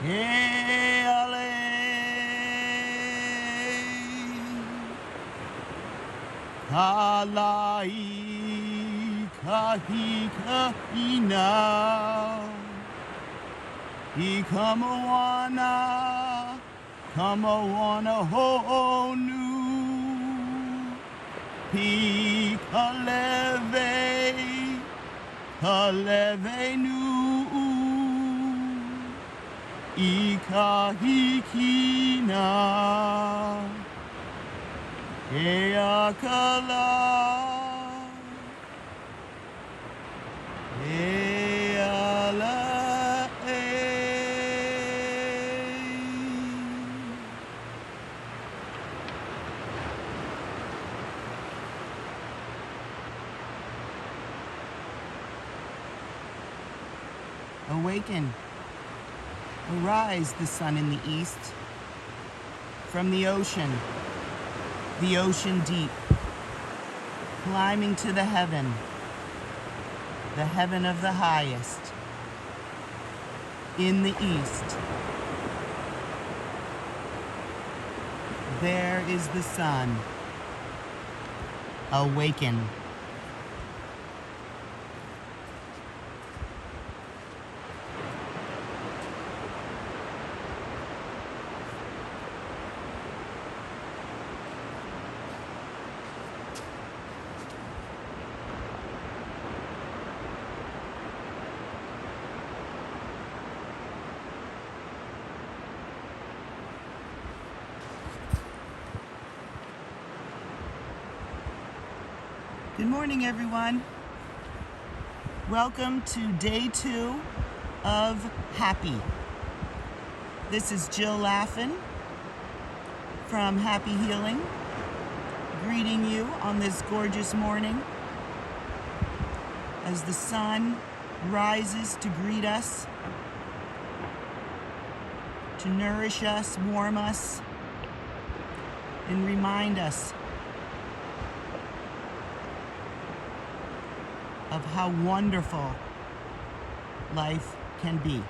Ale Kalai Kahina Kamawana Honu Kaleve Nu Ikahikina Eakala Eala Awaken. Arise, the sun in the east, from the ocean deep, climbing to the heaven of the highest, in the east. There is the sun. Awaken. Good morning, everyone. Welcome to day 2 of Happy. This is Jill Laffin from Happy Healing, greeting you on this gorgeous morning as the sun rises to greet us, to nourish us, warm us, and remind us of how wonderful life can be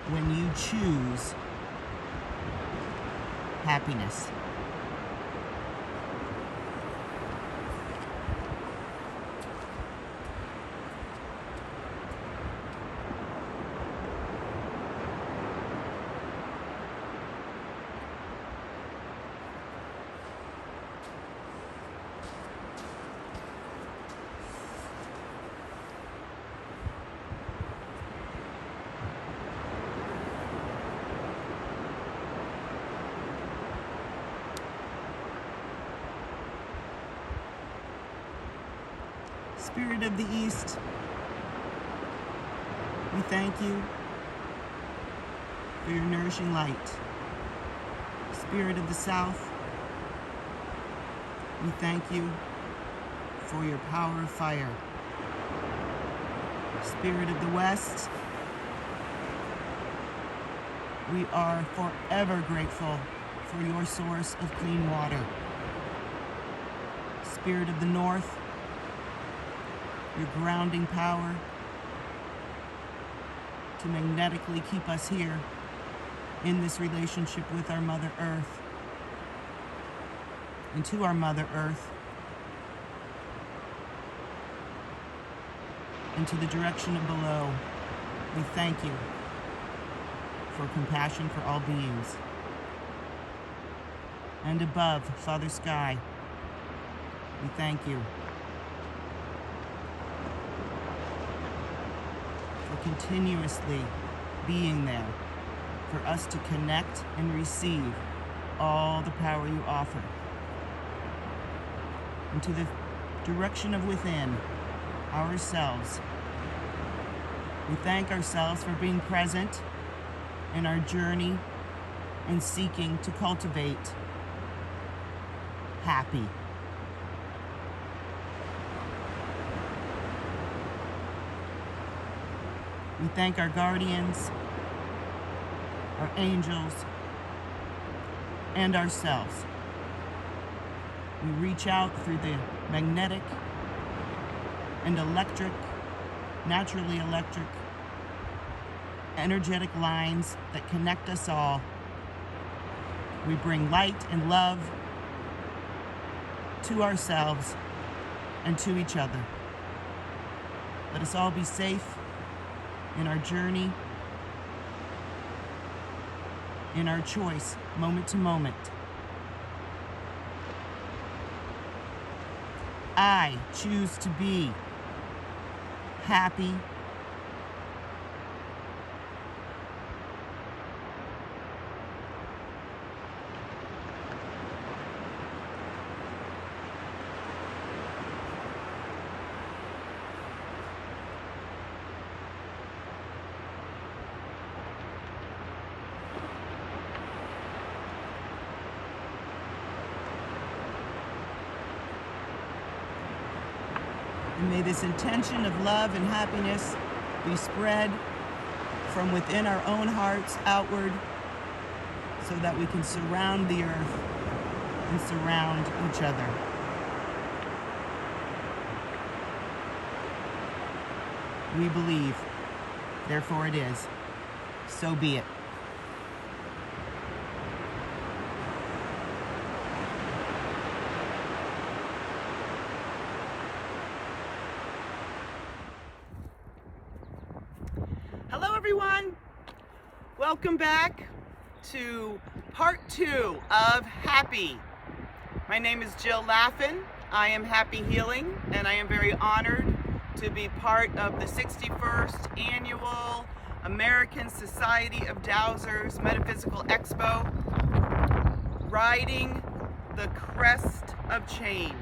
when you choose happiness. Spirit of the East, we thank you for your nourishing light. Spirit of the South, we thank you for your power of fire. Spirit of the West, we are forever grateful for your source of clean water. Spirit of the North, your grounding power to magnetically keep us here in this relationship with our Mother Earth and to our Mother Earth and to the direction of below. We thank you for compassion for all beings. And above, Father Sky, we thank you for continuously being there for us to connect and receive all the power you offer. And to the direction of within, ourselves, we thank ourselves for being present in our journey and seeking to cultivate happy. We thank our guardians, our angels, and ourselves. We reach out through the magnetic and electric, naturally electric energetic lines that connect us all. We bring light and love to ourselves and to each other. Let us all be safe in our journey, in our choice, moment to moment. I choose to be happy, and may this intention of love and happiness be spread from within our own hearts outward, so that we can surround the earth and surround each other. We believe, therefore it is. So be it. Hello everyone, welcome back to part 2 of Happy. My name is Jill Laffin. I am Happy Healing, and I am very honored to be part of the 61st Annual American Society of Dowsers Metaphysical Expo, riding the crest of change.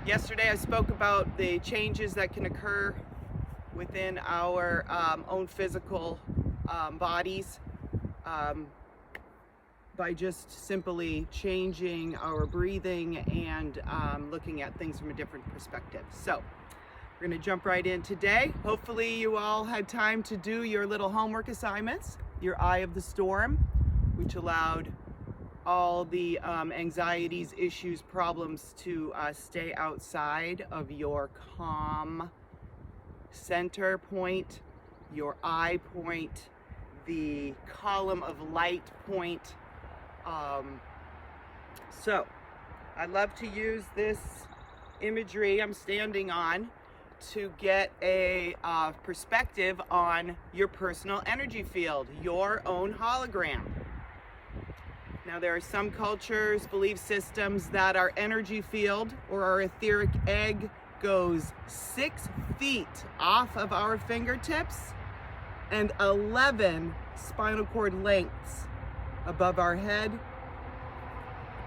Yesterday I spoke about the changes that can occur within our own physical bodies by just simply changing our breathing and looking at things from a different perspective. So we're going to jump right in today. Hopefully you all had time to do your little homework assignments, your Eye of the Storm, which allowed all the anxieties, issues, problems to stay outside of your calm center point, your eye point, the column of light point. So I love to use this imagery I'm standing on to get a perspective on your personal energy field, your own hologram. Now, there are some cultures, belief systems that our energy field or our etheric egg goes 6 feet off of our fingertips and 11 spinal cord lengths above our head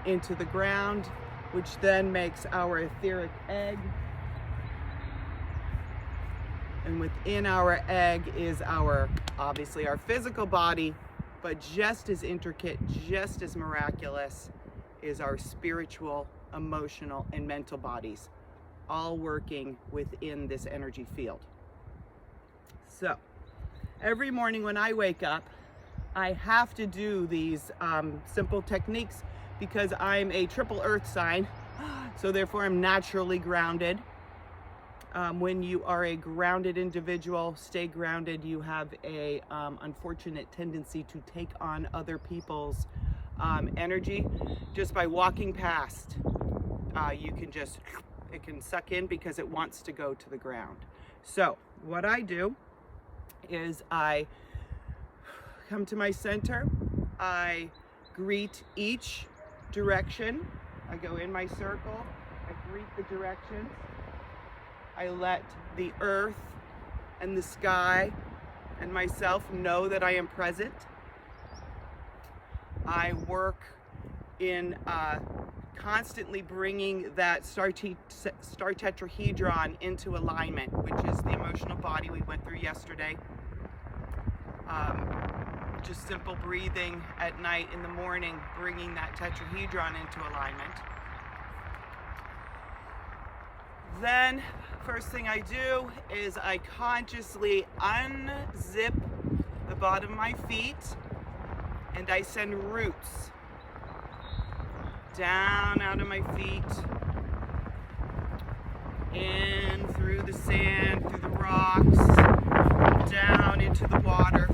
into the ground, which then makes our etheric egg. And within our egg is obviously our physical body, but just as intricate, just as miraculous is our spiritual, emotional, and mental bodies, all working within this energy field. So every morning when I wake up, I have to do these simple techniques because I'm a triple earth sign, so therefore I'm naturally grounded. When you are a grounded individual, stay grounded, you have a unfortunate tendency to take on other people's energy just by walking past. It can suck in because it wants to go to the ground. So what I do is I come to my center, I greet each direction, I go in my circle, I greet the directions. I let the earth and the sky and myself know that I am present. I work in constantly bringing that star tetrahedron into alignment, which is the emotional body we went through yesterday. Just simple breathing at night, in the morning, bringing that tetrahedron into alignment. Then, first thing I do is I consciously unzip the bottom of my feet and I send roots down out of my feet, in through through the sand, through the rocks, down into the water.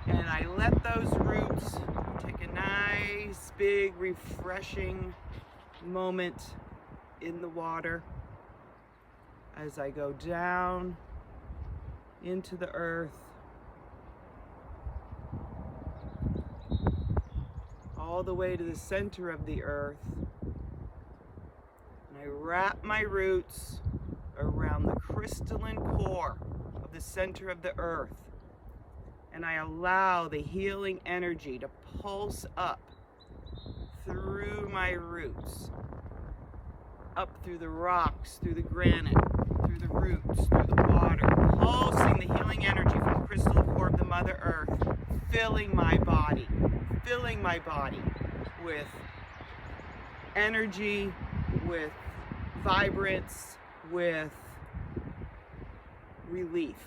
And I let those roots take a nice, big, refreshing moment in the water as I go down into the earth, all the way to the center of the earth. And I wrap my roots around the crystalline core of the center of the earth. And I allow the healing energy to pulse up through my roots, up through the rocks, through the granite, through the roots, through the water, pulsing the healing energy from the crystalline core of the Mother Earth, filling my body with energy, with vibrance, with relief.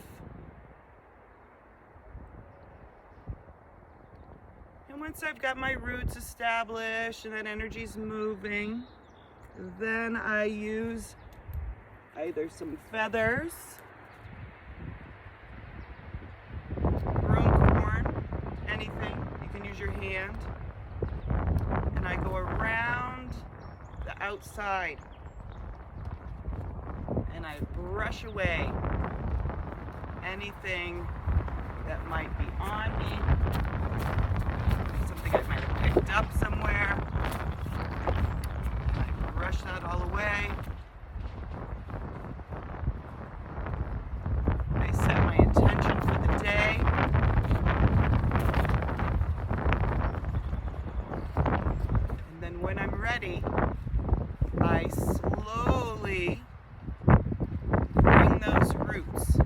And once I've got my roots established and that energy's moving, then I use either some feathers, broomcorn, anything. You can use your hand. And I go around the outside and I brush away anything that might be on me, something I might have picked up somewhere. I brush that all away. I set my intention for the day. And then when I'm ready, I slowly bring those roots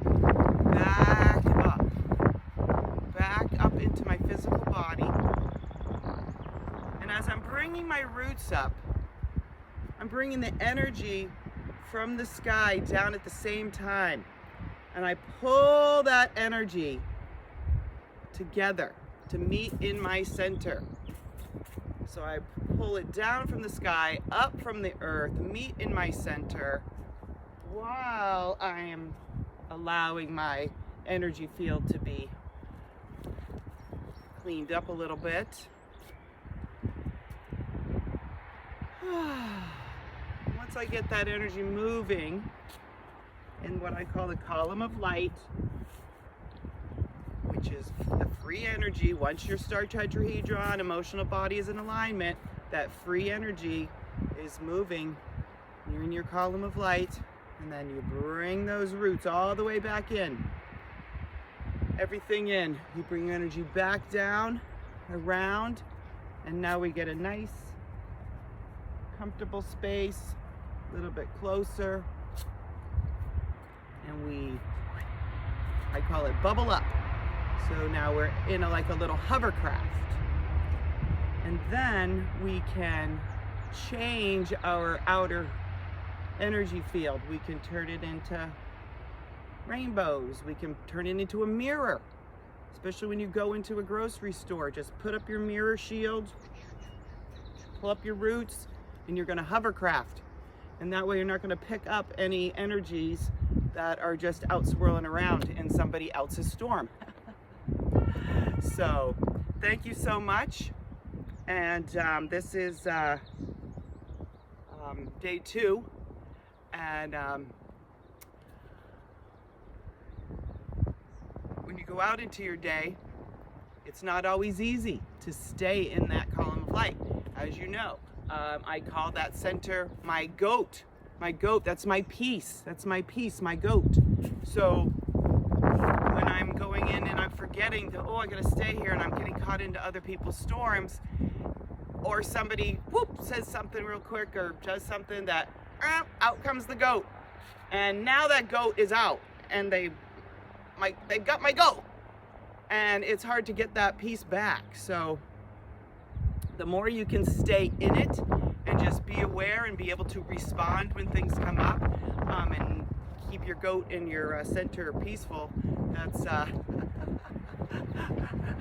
back up into my physical body. And as I'm bringing my roots up, I'm bringing the energy from the sky down at the same time. And I pull that energy together to meet in my center. So I pull it down from the sky, up from the earth, meet in my center, while I am allowing my energy field to be cleaned up a little bit. Once I get that energy moving in what I call the column of light, which is the free energy, once your star tetrahedron, emotional body is in alignment, that free energy is moving. You're in your column of light, and then you bring those roots all the way back in. Everything in. You bring your energy back down, around, and now we get a nice, comfortable space, a little bit closer, and I call it bubble up. So now we're in like a little hovercraft. And then we can change our outer energy field. We can turn it into rainbows. We can turn it into a mirror, especially when you go into a grocery store. Just put up your mirror shield, pull up your roots, and you're going to hovercraft. And that way you're not going to pick up any energies that are just out swirling around in somebody else's storm. So thank you so much. And this is day 2. And when you go out into your day, it's not always easy to stay in that column of light. As you know, I call that center my goat. My goat, that's my peace. That's my peace, my goat. So when I'm going in and I'm forgetting that, I gotta stay here, and I'm getting caught into other people's storms, or somebody says something real quick or does something that, out comes the goat. And now that goat is out, and they've got my goat. And it's hard to get that piece back. So the more you can stay in it and just be aware and be able to respond when things come up, and keep your goat in your center peaceful, that's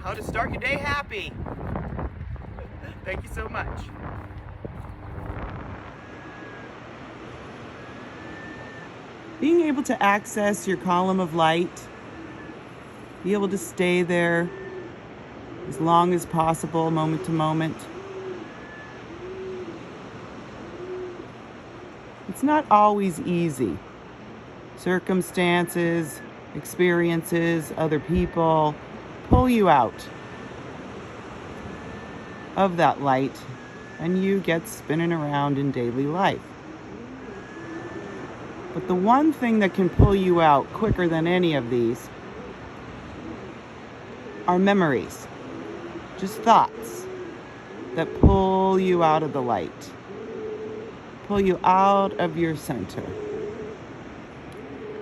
how to start your day happy. Thank you so much. Being able to access your column of light, be able to stay there as long as possible, moment to moment. It's not always easy. Circumstances, experiences, other people pull you out of that light, and you get spinning around in daily life. But the one thing that can pull you out quicker than any of these are memories, just thoughts that pull you out of the light, pull you out of your center.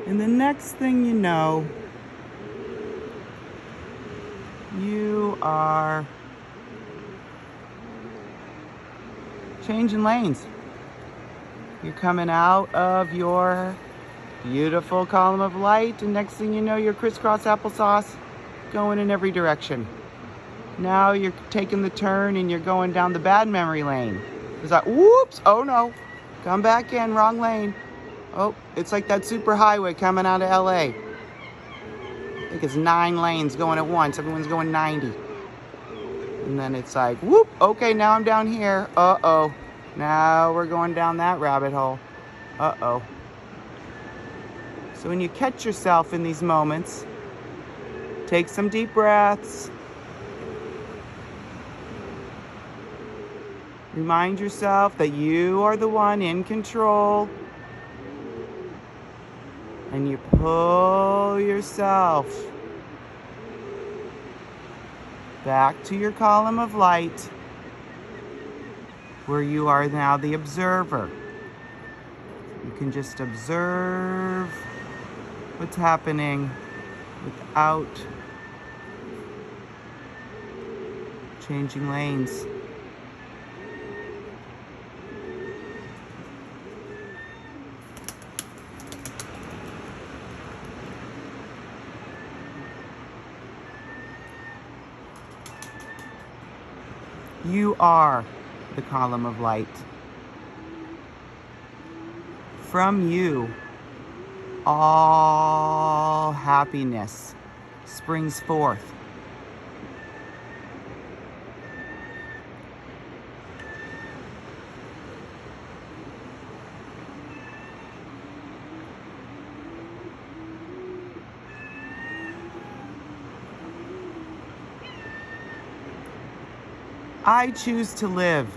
And the next thing you know, you are changing lanes. You're coming out of your beautiful column of light, and next thing you know, you're crisscross applesauce going in every direction. Now you're taking the turn and you're going down the bad memory lane. It's like, whoops, oh no, come back in, wrong lane. Oh, it's like that super highway coming out of LA. I think it's 9 lanes going at once. Everyone's going 90. And then it's like, whoop, okay, now I'm down here. Uh-oh. Now we're going down that rabbit hole. Uh-oh. So when you catch yourself in these moments, take some deep breaths. Remind yourself that you are the one in control. And you pull yourself back to your column of light, where you are now the observer. You can just observe what's happening without changing lanes. You are the column of light. From you, all happiness springs forth. I choose to live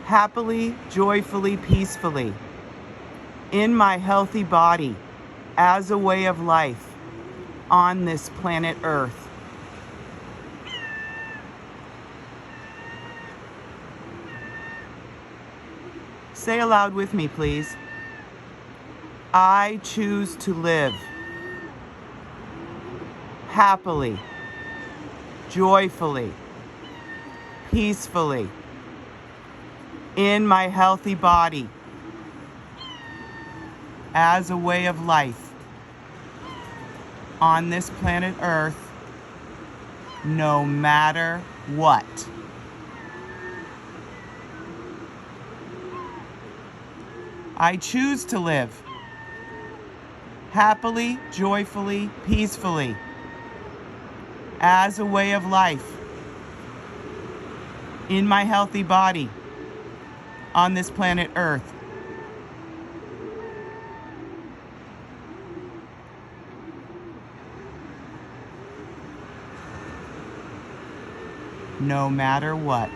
happily, joyfully, peacefully in my healthy body as a way of life on this planet Earth. Say aloud with me, please. I choose to live happily, joyfully, peacefully in my healthy body as a way of life on this planet Earth, no matter what. I choose to live happily, joyfully, peacefully as a way of life in my healthy body on this planet Earth. No matter what.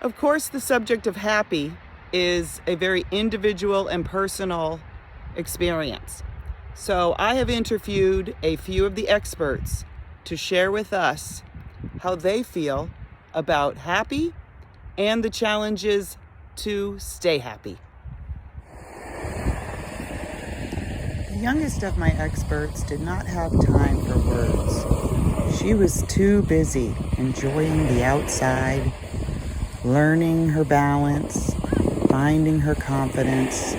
Of course, the subject of happy is a very individual and personal experience. So I have interviewed a few of the experts to share with us how they feel about happy and the challenges to stay happy. The youngest of my experts did not have time for words. She was too busy enjoying the outside, learning her balance, finding her confidence,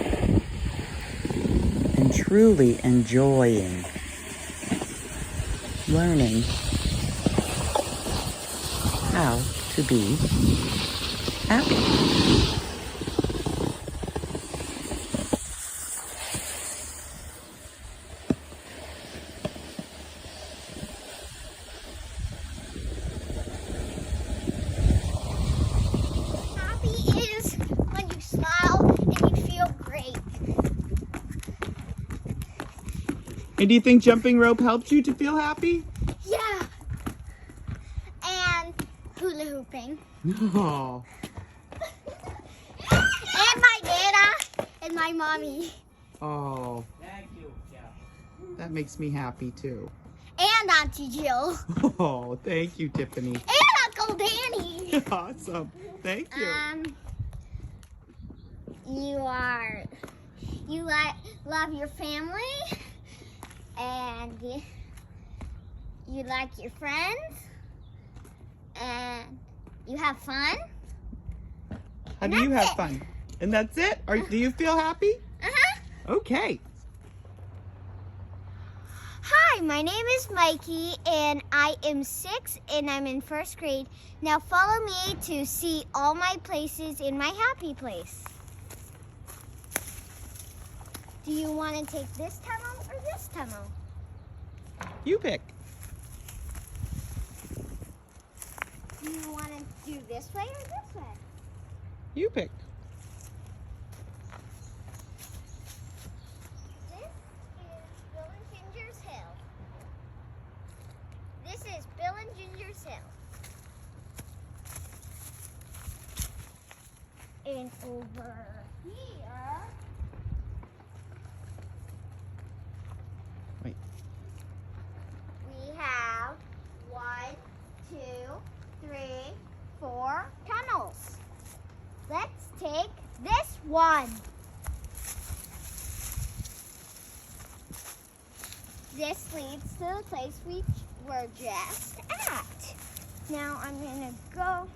and truly enjoying learning how to be happy. Happy is when you smile and you feel great. And do you think jumping rope helped you to feel happy? Yeah. And hula hooping. Oh. And my nana and my mommy. Oh. Thank you. Yeah. That makes me happy too. And Auntie Jill. Oh, thank you, Tiffany. And Uncle Danny. Awesome. Thank you. You love your family and you like your friends and you have fun. How do you have fun? And that's it? Do you feel happy? Uh-huh. Okay. Hi, my name is Mikey and I am 6 and I'm in 1st grade. Now follow me to see all my places in my happy place. Do you want to take this tunnel or this tunnel? You pick. Do you want to do this way or this way? You pick. This is Bill and Ginger's Hill. This is Bill and Ginger's Hill. And over here, Wait. we have 1, 2, 3, 4 tunnels. Let's take this one. This leads to the place we were just at. Now I'm gonna go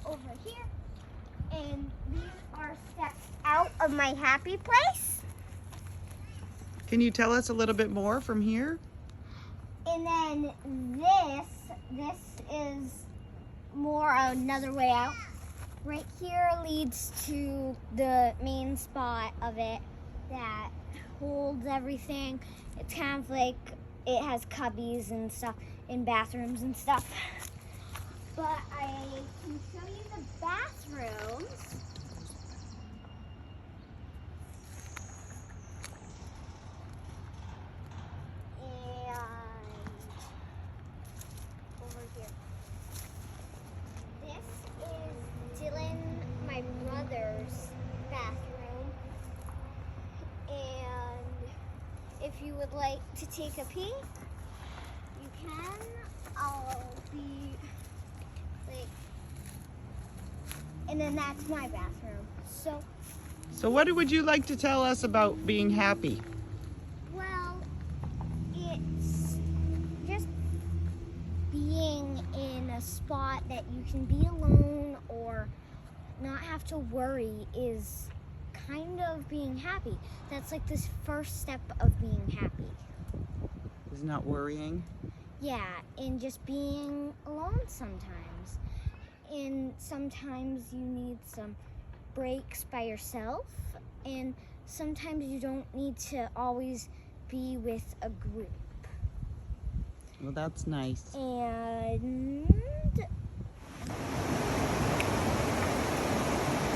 over here, and these are steps out of my happy place. Can you tell us a little bit more from here? And then this is more another way out. Right here leads to the main spot of it that holds everything. It's kind of like it has cubbies and stuff in bathrooms and stuff. But I can show you the bathrooms. And over here. This is Dylan, my brother's bathroom. And if you would like to take a pee, you can. I'll be like, and then that's my bathroom. So what would you like to tell us about being happy? Well, it's just being in a spot that you can be alone or not have to worry is kind of being happy. That's like this first step of being happy. Is not worrying? Yeah, and just being alone sometimes. And sometimes you need some breaks by yourself, and sometimes you don't need to always be with a group. Well, that's nice. And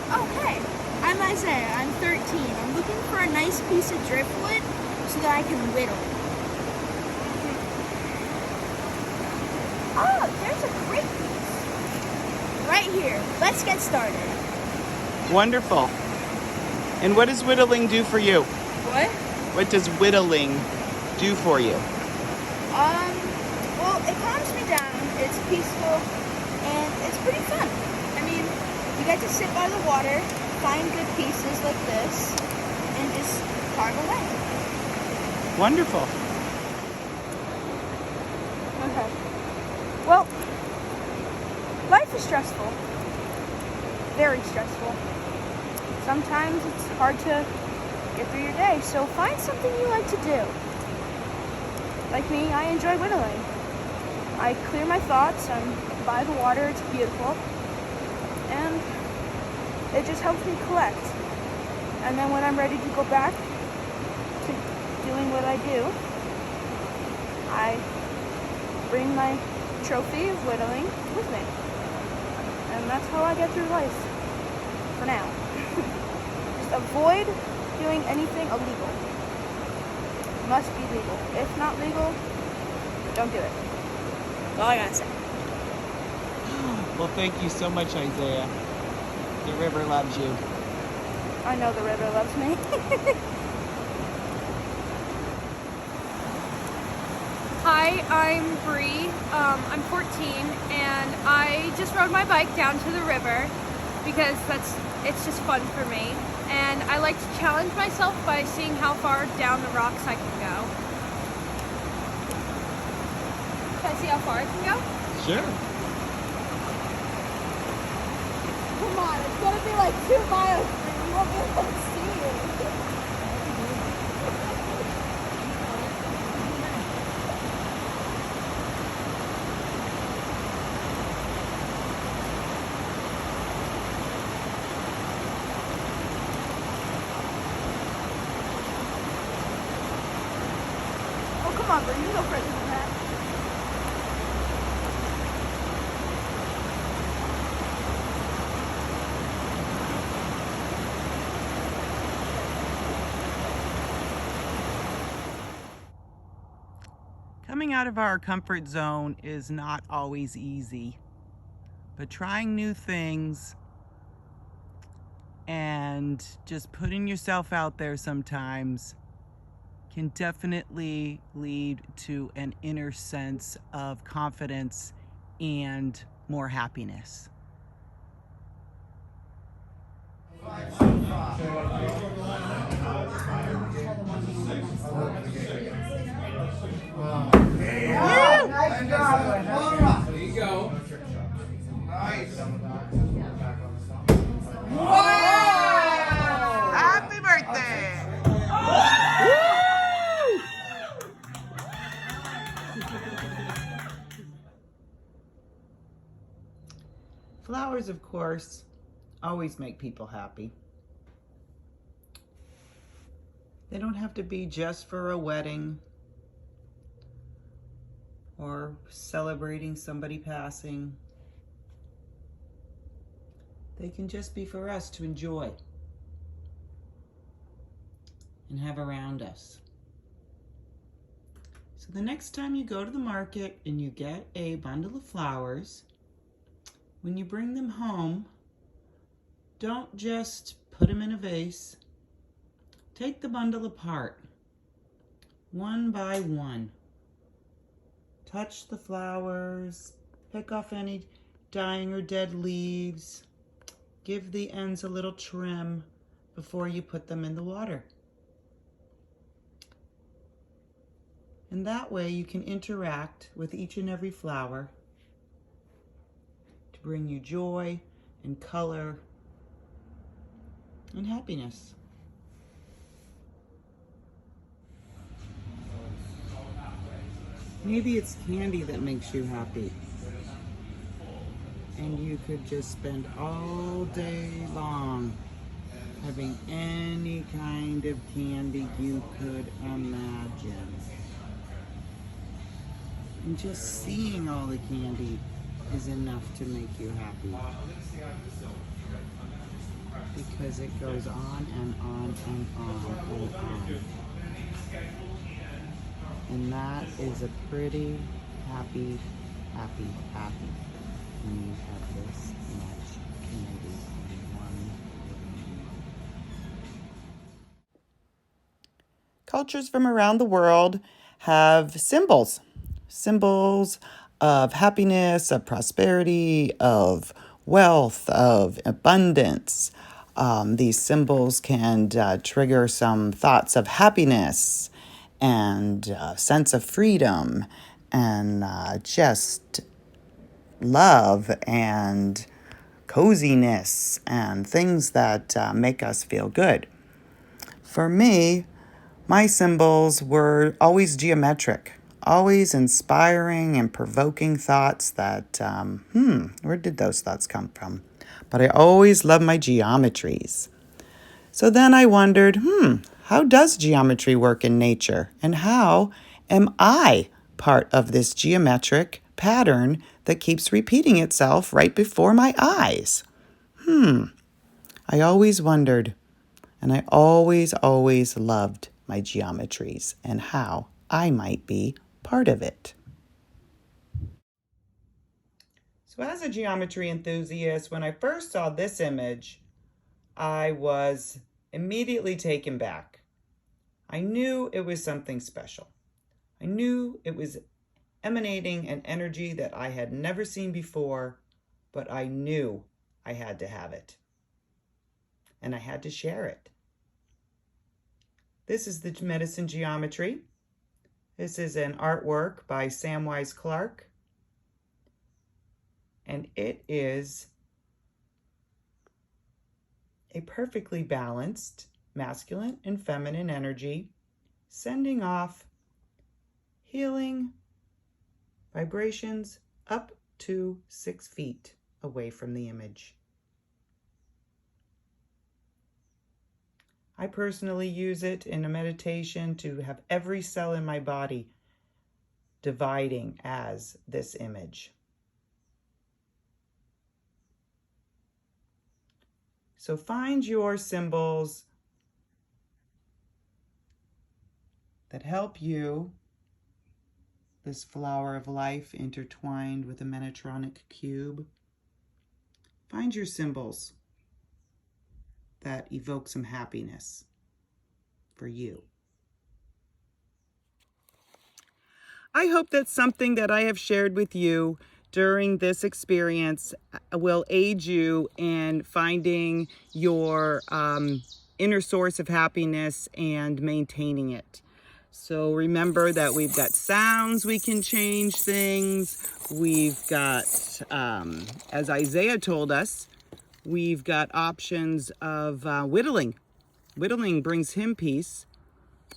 Oh, hey, I'm Isaiah. I'm 13. I'm looking for a nice piece of driftwood so that I can whittle. Oh, there's a great piece. Right here. Let's get started. Wonderful. And what does whittling do for you? What? What does whittling do for you? Well, it calms me down. It's peaceful, and it's pretty fun. I mean, you get to sit by the water, find good pieces like this, and just carve away. Wonderful. Okay. Well, life is stressful. Very stressful. Sometimes it's hard to get through your day, so find something you like to do. Like me, I enjoy whittling. I clear my thoughts, I'm by the water, it's beautiful, and it just helps me collect. And then when I'm ready to go back to doing what I do, I bring my trophy of whittling with me. And that's how I get through life, for now. Just avoid doing anything illegal. It must be legal. If not legal, don't do it. That's all I gotta say. Well, thank you so much, Isaiah. The river loves you. I know the river loves me. Hi, I'm Bree. I'm 14, and I just rode my bike down to the river because it's just fun for me. And I like to challenge myself by seeing how far down the rocks I can go. Should I see how far I can go? Sure. Come on, it's gonna be like 2 miles. You won't be able to see it. Oh, come on, Bree, you go further than that. Coming out of our comfort zone is not always easy, but trying new things and just putting yourself out there sometimes can definitely lead to an inner sense of confidence and more happiness. Nice job. There you go. Nice. Wow! Happy birthday! Flowers, of course, always make people happy. They don't have to be just for a wedding or celebrating somebody passing. They can just be for us to enjoy and have around us. So the next time you go to the market and you get a bundle of flowers, when you bring them home, don't just put them in a vase. Take the bundle apart, one by one. Touch the flowers, pick off any dying or dead leaves. Give the ends a little trim before you put them in the water. And that way you can interact with each and every flower to bring you joy and color and happiness. Maybe it's candy that makes you happy. And you could just spend all day long having any kind of candy you could imagine. And just seeing all the candy is enough to make you happy. Because it goes on and on and on and on. And that is a pretty happy when you have this much candy in one room. Cultures from around the world have symbols. Symbols of happiness, of prosperity, of wealth, of abundance. These symbols can trigger some thoughts of happiness and sense of freedom and just love and coziness and things that make us feel good. For me, my symbols were always geometric, always inspiring and provoking thoughts that, where did those thoughts come from? but I always love my geometries. So then I wondered, how does geometry work in nature? And how am I part of this geometric pattern that keeps repeating itself right before my eyes? I always wondered, and I always loved my geometries and how I might be part of it. So as a geometry enthusiast, when I first saw this image, I was immediately taken back. I knew it was something special. I knew it was emanating an energy that I had never seen before, but I knew I had to have it. And I had to share it. This is the medicine geometry. This is an artwork by Samwise Clark. And it is a perfectly balanced masculine and feminine energy, sending off healing vibrations up to 6 feet away from the image. I personally use it in a meditation to have every cell in my body dividing as this image. So find your symbols that help you, this flower of life intertwined with a Metatronic cube. Find your symbols that evoke some happiness for you. I hope that something that I have shared with you during this experience will aid you in finding your inner source of happiness and maintaining it. So remember that we've got sounds, we can change things. We've got, as Isaiah told us, we've got options of whittling. Whittling brings him peace.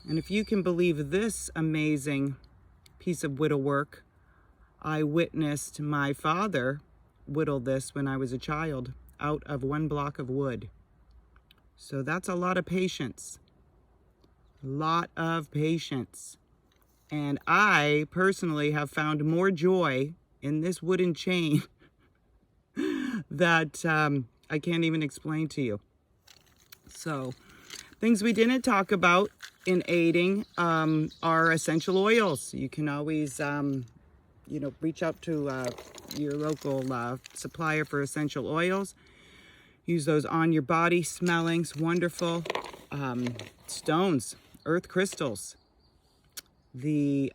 And if you can believe this amazing piece of whittle work, I witnessed my father whittle this when I was a child out of 1 block of wood. So that's a lot of patience. A lot of patience. And I personally have found more joy in this wooden chain that I can't even explain to you. So things we didn't talk about in aiding are essential oils. You can always reach out to your local supplier for essential oils. Use those on your body. Smelling's wonderful. Stones, earth crystals. The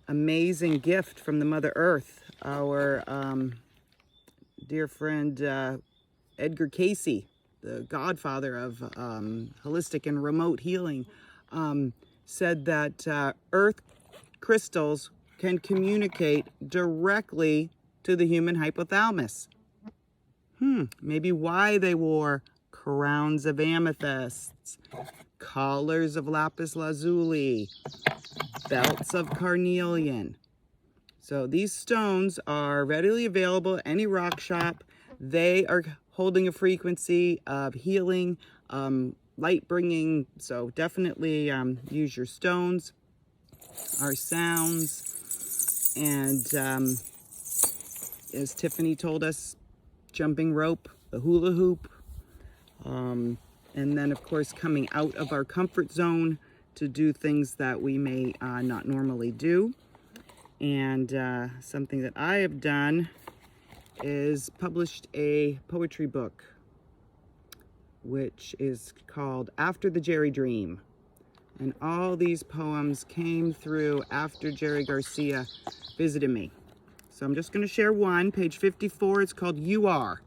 amazing gift from the Mother Earth. Our dear friend Edgar Casey, the godfather of holistic and remote healing, said that earth crystals can communicate directly to the human hypothalamus. Maybe why they wore crowns of amethysts, collars of lapis lazuli, belts of carnelian. So these stones are readily available at any rock shop. They are holding a frequency of healing, light bringing. So definitely use your stones, our sounds, and as Tiffany told us, jumping rope, the hula hoop, and then of course coming out of our comfort zone to do things that we may not normally do. And something that I have done is published a poetry book, which is called After the Jerry Dream. And all these poems came through after Jerry Garcia visited me. So I'm just going to share one, page 54. It's called You Are.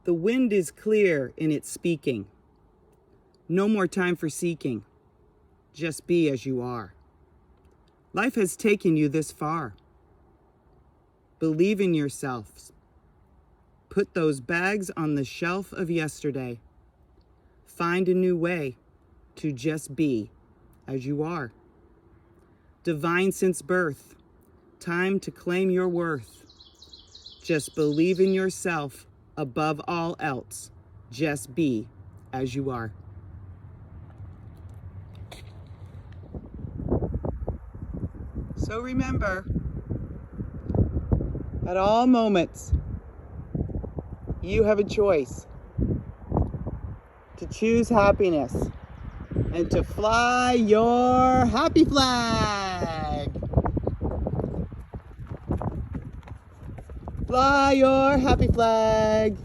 The wind is clear in its speaking. No more time for seeking. Just be as you are. Life has taken you this far. Believe in yourselves. Put those bags on the shelf of yesterday. Find a new way to just be as you are. divine since birth. Time to claim your worth. Just believe in yourself above all else. Just be as you are. So remember, at all moments, you have a choice to choose happiness and to fly your happy flag. Fly your happy flag.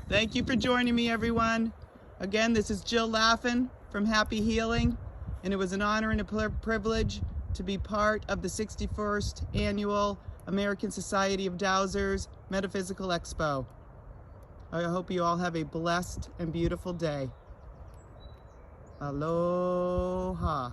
Thank you for joining me, everyone. Again, this is Jill Laffin from Happy Healing, and it was an honor and a privilege to be part of the 61st Annual American Society of Dowsers Metaphysical Expo. I hope you all have a blessed and beautiful day. Aloha.